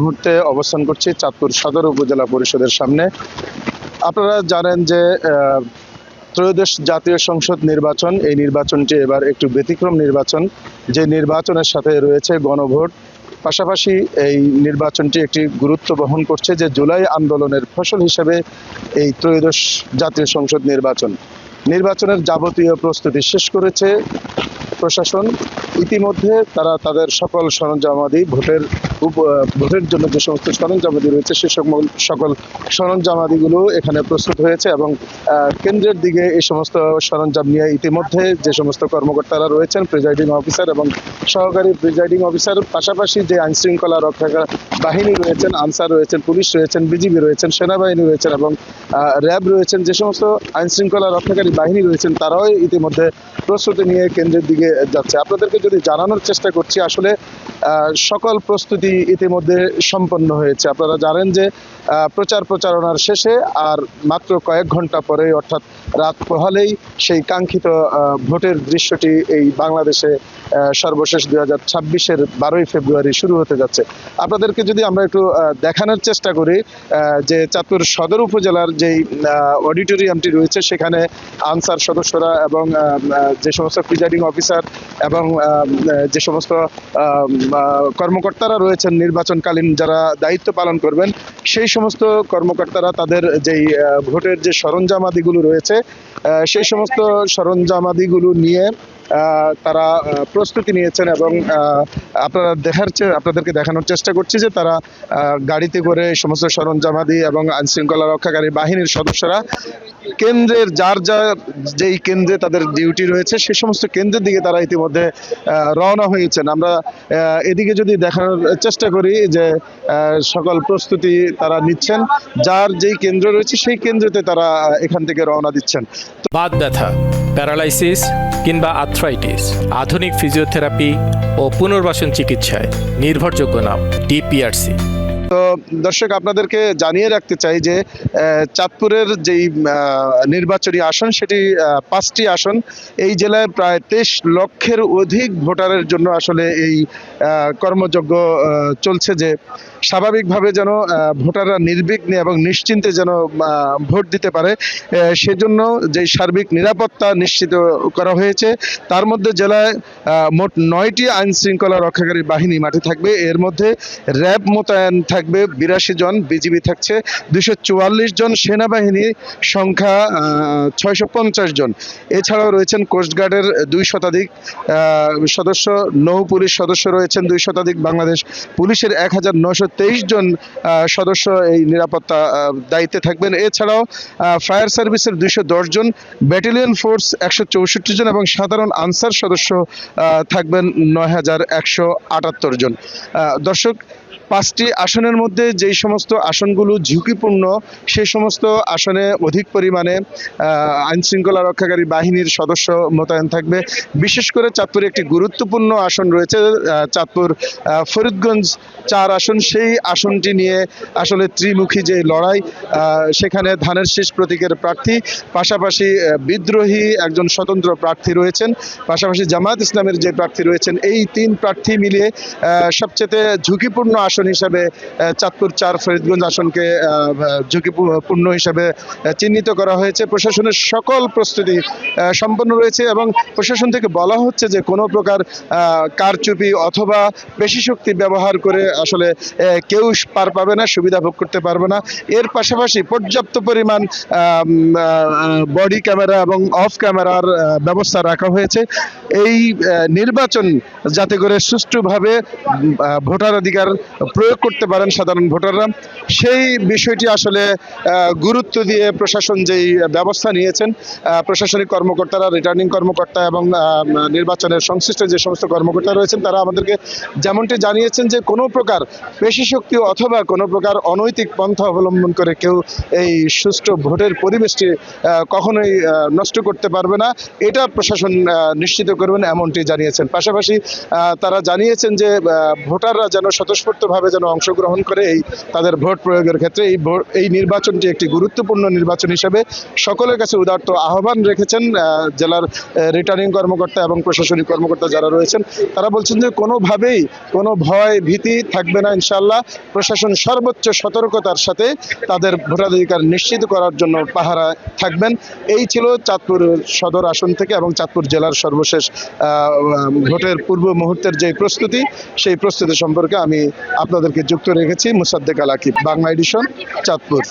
মুহূর্তে অবস্থান করছি চাঁদপুর সদর উপজেলা পরিষদের সামনে। আপনারা জানেন যে ত্রয়োদশ জাতীয় সংসদ নির্বাচন, এই নির্বাচনটি এবার একটু ব্যতিক্রম নির্বাচন, যে নির্বাচনের সাথে রয়েছে গণভোট। পাশাপাশি এই নির্বাচনটি একটি গুরুত্ব বহন করছে যে জুলাই আন্দোলনের ফসল হিসেবে এই ত্রয়োদশ জাতীয় সংসদ নির্বাচনের যাবতীয় প্রস্তুতি শেষ করেছে প্রশাসন। ইতিমধ্যে তারা তাদের সকল সরঞ্জামাদি ভোটের জন্য যে সমস্ত সরঞ্জামাদি রয়েছে সে সকল সরঞ্জামাদিগুলো এখানে প্রস্তুত হয়েছে এবং কেন্দ্রের দিকে এই সমস্ত সরঞ্জাম নিয়ে ইতিমধ্যে যে সমস্ত কর্মকর্তারা রয়েছেন, প্রিজাইডিং অফিসার এবং সহকারী প্রিজাইডিং অফিসার, পাশাপাশি যে আইনশৃঙ্খলা রক্ষা বাহিনী রয়েছেন, আনসার রয়েছেন, পুলিশ রয়েছেন, বিজিবি রয়েছেন, সেনাবাহিনী রয়েছেন এবং র্যাব রয়েছেন, যে সমস্ত আইনশৃঙ্খলা রক্ষাকারী বাহিনী রয়েছেন তারাও ইতিমধ্যে প্রস্তুতি নিয়ে কেন্দ্রের দিকে যাচ্ছে। আপনাদেরকে যদি জানানোর চেষ্টা করছি, আসলে সকল প্রস্তুতি ইতিমধ্যে সম্পন্ন হয়েছে। আপনারা জানেন যে প্রচারণার শেষে আর মাত্র কয়েক ঘন্টা পরে, অর্থাৎ রাত পোহালেই সেই কাঙ্ক্ষিত ভোটের দৃশ্যটি এই বাংলাদেশে সর্বশেষ 2026-এর 12ই ফেব্রুয়ারি শুরু হতে যাচ্ছে। আপনাদেরকে যদি আমরা একটু দেখানোর চেষ্টা করি যে চাঁদপুর সদর উপজেলার যেই অডিটোরিয়ামটি রয়েছে সেখানে আনসার সদস্যরা এবং যে সমস্ত প্রিজাইডিং অফিসার এবং যে সমস্ত কর্মকর্তারা রয়েছেন নির্বাচনকালীন যারা দায়িত্ব পালন করবেন, সেই সমস্ত কর্মকর্তারা তাদের যেই ভোটের যে সরঞ্জামাদিগুলো রয়েছে সেই সমস্ত সরঞ্জামাদিগুলো নিয়ে তারা প্রস্তুতি নিয়েছেন এবং আপনাদেরকে দেখানোর চেষ্টা করছি যে তারা গাড়িতে করে এই সমস্ত সরঞ্জামাদি এবং আইনশৃঙ্খলা রক্ষাকারী বাহিনীর সদস্যরা কেন্দ্রের যার যেই কেন্দ্রে তাদের ডিউটি রয়েছে সেই সমস্ত কেন্দ্রের দিকে তারা ইতিমধ্যে রওনা হয়েছেন। আমরা এদিকে যদি দেখানোর চেষ্টা করি যে সকল প্রস্তুতি তারা নিচ্ছেন, যার যেই কেন্দ্র রয়েছে সেই কেন্দ্রতে তারা এখান থেকে রওনা দিচ্ছেন। বাত ব্যথা, প্যারালাইসিস কিংবা আর্থ্রাইটিস, আধুনিক ফিজিওথেরাপি ও পুনর্বাসন চিকিৎসায় নির্ভরযোগ্য নাম ডিপিআরসি। তো দর্শক, আপনাদেরকে জানিয়ে রাখতে চাই যে চাঁদপুরের যেই নির্বাচনী আসন সেটি 5টি আসন। এই জেলায় প্রায় 23 লক্ষের অধিক ভোটারের জন্য আসলে এই কর্মযজ্ঞ চলছে যে স্বাভাবিকভাবে যেন ভোটাররা নির্বিঘ্নে এবং নিশ্চিন্তে যেন ভোট দিতে পারে, সেজন্য যে সার্বিক নিরাপত্তা নিশ্চিত করা হয়েছে। তার মধ্যে জেলায় মোট 9টি আইন শৃঙ্খলা রক্ষাকারী বাহিনী মাঠে থাকবে। এর মধ্যে র্যাব মোতায়েন থাকবে 82 জন, বিজিবি থাকছে 244 জন, সেনাবাহিনী সংখ্যা 650 জন। এছাড়াও রয়েছেন কোস্টগার্ডের 2 শতাধিক সদস্য, নৌ পুলিশ সদস্য রয়েছেন 2 শতাধিক, বাংলাদেশ পুলিশের 1923 জন সদস্য এই নিরাপত্তা দায়িত্বে থাকবেন। এছাড়াও ফায়ার সার্ভিসের 210 জন, ব্যাটালিয়ন ফোর্স 164 জন এবং সাধারণ আনসার সদস্য থাকবেন 9178 জন। দর্শক, 5টি আসনের মধ্যে যেই সমস্ত আসনগুলো ঝুঁকিপূর্ণ সেই সমস্ত আসনে অধিক পরিমাণে আইনশৃঙ্খলা রক্ষাকারী বাহিনীর সদস্য মোতায়েন থাকবে। বিশেষ করে চাঁদপুরে একটি গুরুত্বপূর্ণ আসন রয়েছে, চাঁদপুর ফরিদগঞ্জ 4 আসন। সেই আসনটি নিয়ে আসলে ত্রিমুখী যে লড়াই, সেখানে ধানের শীষ প্রতীকের প্রার্থী, পাশাপাশি বিদ্রোহী একজন স্বতন্ত্র প্রার্থী রয়েছেন, পাশাপাশি জামায়াত ইসলামের যে প্রার্থী রয়েছেন। এই 3 প্রার্থী মিলিয়ে সবচেয়ে ঝুঁকিপূর্ণ আসন হিসাবে চাঁদপুর 4 ফরিদগঞ্জ আসনকে ঝুঁকিপূর্ণ হিসাবে চিহ্নিত করা হয়েছে। প্রশাসনের সকল প্রস্তুতি সম্পন্ন রয়েছে এবং প্রশাসন থেকে বলা হচ্ছে যে কোনো প্রকার কারচুপি অথবা পেশি শক্তি ব্যবহার করে আসলে কেউ পার পাবে না, সুবিধা ভোগ করতে পারবে না। এর পাশাপাশি পর্যাপ্ত পরিমাণ বডি ক্যামেরা এবং অফ ক্যামেরার ব্যবস্থা রাখা হয়েছে এই নির্বাচন যাতে করে সুষ্ঠুভাবে ভোটাধিকার প্রয়োগ করতে পারেন সাধারণ ভোটাররা, সেই বিষয়টি আসলে গুরুত্ব দিয়ে প্রশাসন যেই ব্যবস্থা নিয়েছেন, প্রশাসনিক কর্মকর্তারা, রিটার্নিং কর্মকর্তা এবং নির্বাচনের সংশ্লিষ্ট যে সমস্ত কর্মকর্তা রয়েছেন তারা আমাদেরকে যেমনটি জানিয়েছেন যে কোনো প্রকার পেশি শক্তি অথবা কোনো প্রকার অনৈতিক পন্থা অবলম্বন করে কেউ এই সুষ্ঠু ভোটের পরিবেশটি কখনোই নষ্ট করতে পারবে না, এটা প্রশাসন নিশ্চিত করবেন এমনটি জানিয়েছেন। পাশাপাশি তারা জানিয়েছেন যে ভোটাররা যেন স্বতঃস্ফূর্তভাবে যেন অংশগ্রহণ করে তাদের ভোট ভোট প্রয়োগের ক্ষেত্রে এই নির্বাচনটি একটি গুরুত্বপূর্ণ নির্বাচন হিসেবে সকলের কাছে উদারত আহ্বান রেখেছেন জেলার রিটার্নিং কর্মকর্তা এবং প্রশাসনিক কর্মকর্তা যারা রয়েছেন। তারা বলছেন যে কোনোভাবেই কোনো ভয় ভীতি থাকবে না, ইনশাআল্লাহ প্রশাসন সর্বোচ্চ সতর্কতার সাথে তাদের ভোটাধিকার নিশ্চিত করার জন্য পাহারা থাকবেন। এই ছিল চাঁদপুর সদর আসন থেকে এবং চাঁদপুর জেলার সর্বশেষ ভোটের পূর্ব মুহূর্তের যে প্রস্তুতি, সেই প্রস্তুতি সম্পর্কে আমি আপনাদেরকে যুক্ত রেখেছি। মুসাদ্দেক আল আকিব, বাংলা এডিশন, চাঁদপুর।